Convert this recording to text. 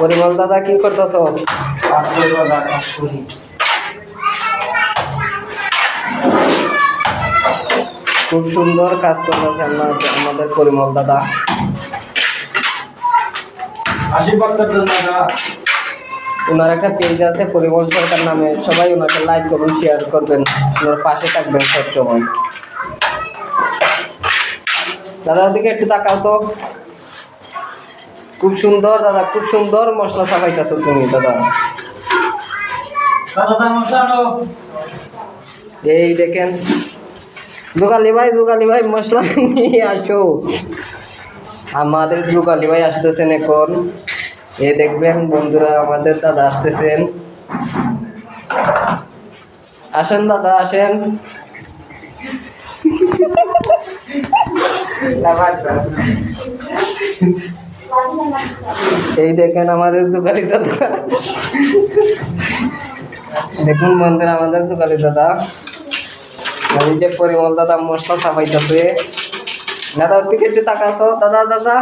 পরিমল দাদা কি করতেছ? খুব সুন্দর কাজ করতেছে আমাদের পরিমল দাদা। ওনার একটা পেজ আছে পরিমল সরকার নামে, সবাই ওনাকে লাইক করুন, শেয়ার করবেন, ওনার পাশে থাকবেন সবসময়। দাদা ওদিকে একটু তাকাও তো। খুব সুন্দর দাদা, খুব সুন্দর মশলা চাপাইতেছো তুমি দাদা। এই দেখেন জোগালি ভাই মশলা নিয়ে আসো। আমাদের জোগালি ভাই আসতেছেন এখন। এ দেখবেন বন্ধুরা, আমাদের দাদা আসতেছেন। আসেন দাদা আসেন। এই দেখেন আমাদের জোগালি দাদা। দেখুন বন্ধুরা আমাদের জোগালি দাদা, এই যে পরিমল দাদা মশলা চাপাইতেছে। দাদা ওর দিকে একটু তাকাও তো দাদা। দাদা